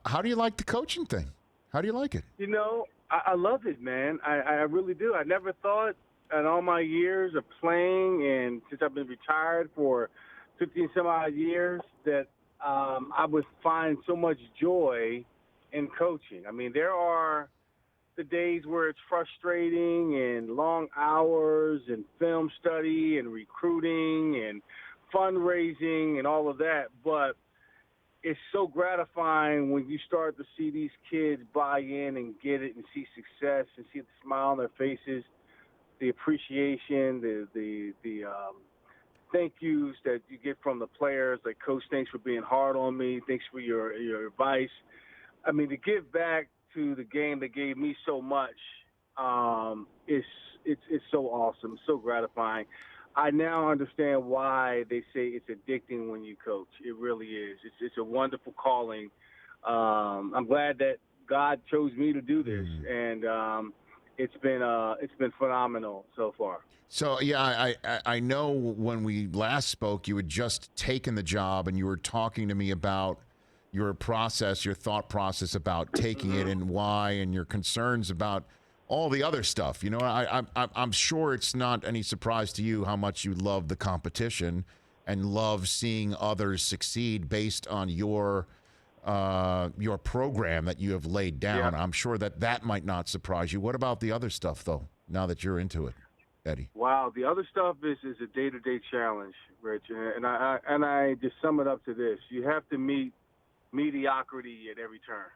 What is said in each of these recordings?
How do you like the coaching thing? How do you like it? I love it, man. I really do. I never thought in all my years of playing and since I've been retired for 15 some odd years that I would find so much joy in coaching. I mean, there are the days where it's frustrating and long hours and film study and recruiting and fundraising and all of that, but it's so gratifying when you start to see these kids buy in and get it and see success and see the smile on their faces, the appreciation, the thank yous that you get from the players. Like, Coach, thanks for being hard on me. Thanks for your advice. I mean, to give back to the game that gave me so much, it's so awesome, so gratifying. I now understand why they say it's addicting when you coach. It really is. It's a wonderful calling. I'm glad that God chose me to do this, and it's been phenomenal so far. So yeah, I know when we last spoke, you had just taken the job, and you were talking to me about your process, your thought process about taking it, and why, and your concerns about all the other stuff. You know, I'm sure it's not any surprise to you how much you love the competition and love seeing others succeed based on your program that you have laid Yeah. down. I'm sure that might not surprise you. What about the other stuff, though? Now that you're into it, Eddie. Wow. The other stuff is a day-to-day challenge, Rich, and I just sum it up to this: you have to meet mediocrity at every turn.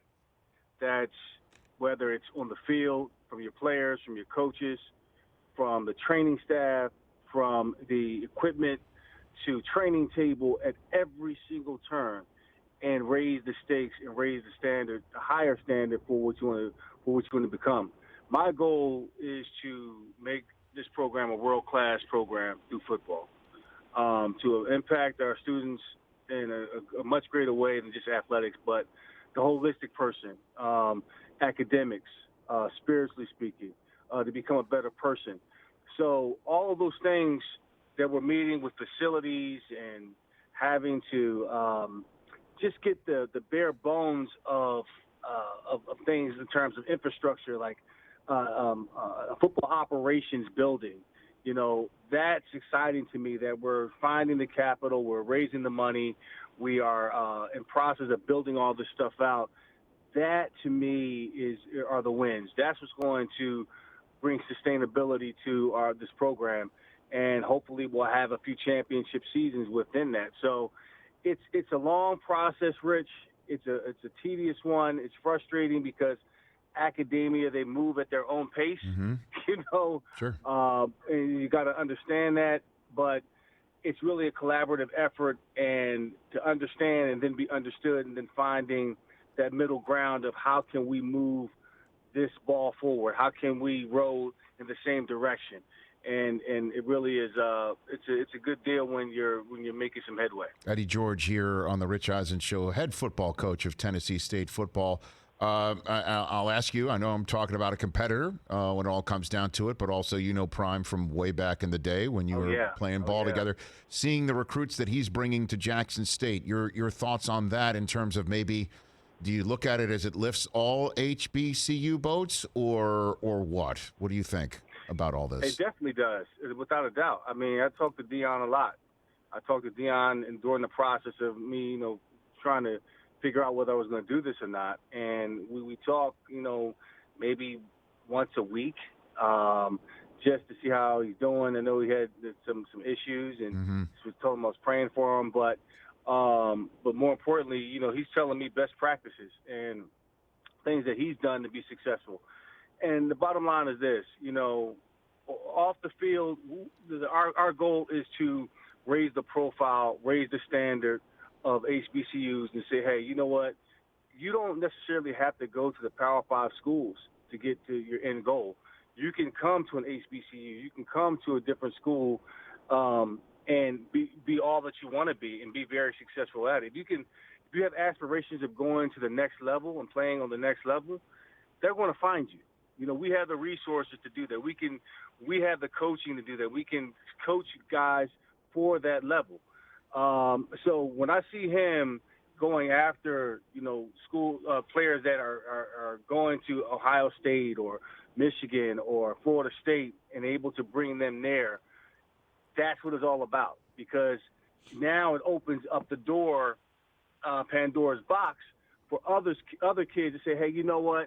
That's whether it's on the field, from your players, from your coaches, from the training staff, from the equipment to training table at every single turn, and raise the stakes and raise the standard, the higher standard for what you want to become. My goal is to make this program a world-class program through football, to impact our students in a much greater way than just athletics, but the holistic person, academics, spiritually speaking, to become a better person. So all of those things that we're meeting with facilities and having to just get the bare bones of things in terms of infrastructure, like a football operations building. That's exciting to me that we're finding the capital, we're raising the money, we are in process of building all this stuff out. That to me are the wins. That's what's going to bring sustainability to this program, and hopefully we'll have a few championship seasons within that. So it's a long process, Rich. It's a tedious one. It's frustrating because academia, they move at their own pace, Sure. and you got to understand that, but it's really a collaborative effort, and to understand and then be understood, and then finding that middle ground of how can we move this ball forward? How can we roll in the same direction? And it really is it's a good deal when you're making some headway. Eddie George here on the Rich Eisen Show, head football coach of Tennessee State football. I'll ask you, I know I'm talking about a competitor when it all comes down to it, but also Prime from way back in the day when you were playing ball together. Seeing the recruits that he's bringing to Jackson State, your thoughts on that in terms of maybe, do you look at it as it lifts all HBCU boats or what? What do you think about all this? It definitely does, without a doubt. I mean, I talked to Deion a lot. I talked to Deion and during the process of me, trying to figure out whether I was going to do this or not. And we talk, maybe once a week, just to see how he's doing. I know he had some issues, and was told him I was praying for him. But more importantly, he's telling me best practices and things that he's done to be successful. And the bottom line is this, off the field, our goal is to raise the profile, raise the standard of HBCUs, and say, hey, you know what? You don't necessarily have to go to the Power 5 schools to get to your end goal. You can come to an HBCU. You can come to a different school and be all that you want to be and be very successful at it. If you have aspirations of going to the next level and playing on the next level, they're going to find you. We have the resources to do that. We have the coaching to do that. We can coach guys for that level. So when I see him going after, school players that are going to Ohio State or Michigan or Florida State and able to bring them there, that's what it's all about. Because now it opens up the door, Pandora's box, for other kids to say, hey, you know what?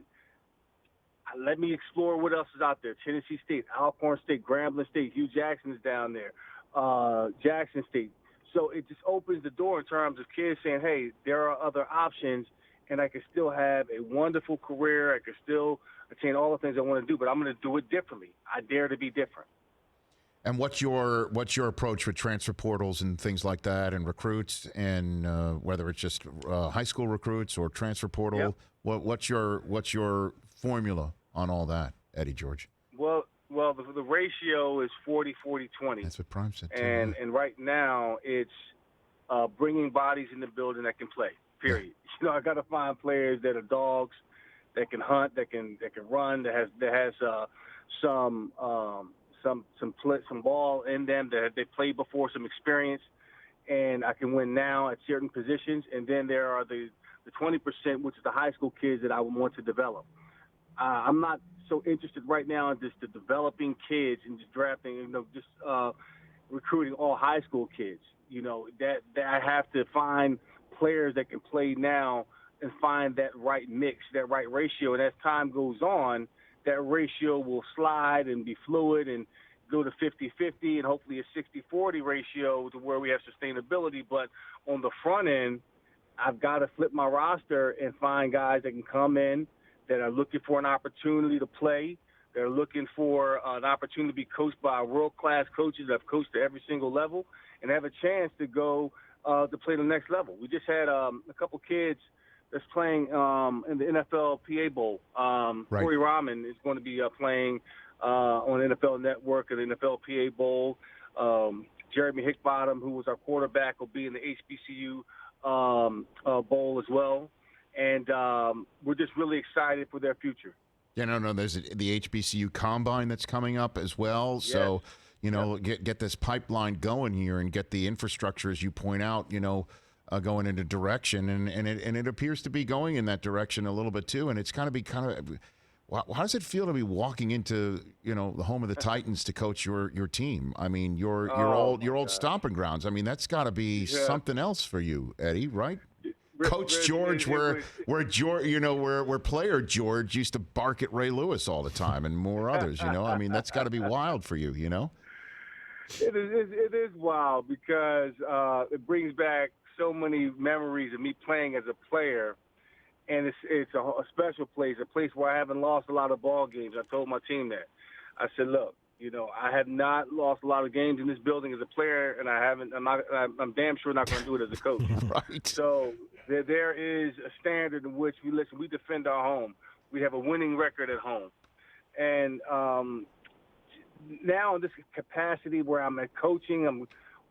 Let me explore what else is out there. Tennessee State, Alcorn State, Grambling State, Hugh Jackson is down there, Jackson State. So it just opens the door in terms of kids saying, hey, there are other options, and I can still have a wonderful career. I can still attain all the things I want to do, but I'm going to do it differently. I dare to be different. And what's your approach with transfer portals and things like that, and recruits, and whether it's just high school recruits or transfer portal? Yep. What's your formula on all that, Eddie George? Well, the ratio is 40-40-20. That's what Prime said too. And right now it's bringing bodies in the building that can play. Period. I got to find players that are dogs, that can hunt, that can run, that has some ball in them, that they played before, some experience, and I can win now at certain positions. And then there are the 20%, which is the high school kids that I would want to develop. I'm not so interested right now in just the developing kids and just drafting, recruiting all high school kids. That I have to find players that can play now and find that right mix, that right ratio. And as time goes on, that ratio will slide and be fluid and go to 50-50 and hopefully a 60-40 ratio to where we have sustainability. But on the front end, I've got to flip my roster and find guys that can come in that are looking for an opportunity to play. They're looking for an opportunity to be coached by world-class coaches that have coached at every single level and have a chance to go to play the next level. We just had a couple kids that's playing in the NFL PA Bowl. Right. Corey Rahman is going to be playing on NFL Network and the NFL PA Bowl. Jeremy Hickbottom, who was our quarterback, will be in the HBCU Bowl as well. And we're just really excited for their future. Yeah, no, there's the HBCU Combine that's coming up as well. Yes. So, get this pipeline going here and get the infrastructure, as you point out, going into direction. And it appears to be going in that direction a little bit too. And it's got to be how does it feel to be walking into, the home of the Titans to coach your team? I mean, your old stomping grounds. I mean, that's got to be something else for you, Eddie, right? Coach George, where player George used to bark at Ray Lewis all the time and more others, I mean, that's got to be wild for you, It is wild because it brings back so many memories of me playing as a player, and it's a special place, a place where I haven't lost a lot of ball games. I told my team that. I said, look, I have not lost a lot of games in this building as a player, and I'm damn sure not going to do it as a coach. Right. So there is a standard in which we defend our home. We have a winning record at home. And now in this capacity where I'm at coaching, I'm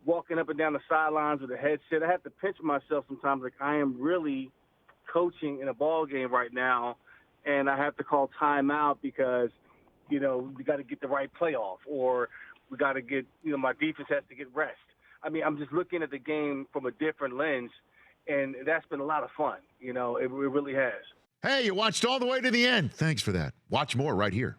walking up and down the sidelines with a headset, I have to pinch myself sometimes like I am really coaching in a ball game right now, and I have to call timeout because, we got to get the right play off, or we got to get, my defense has to get rest. I mean, I'm just looking at the game from a different lens, and that's been a lot of fun. It really has. Hey, you watched all the way to the end. Thanks for that. Watch more right here.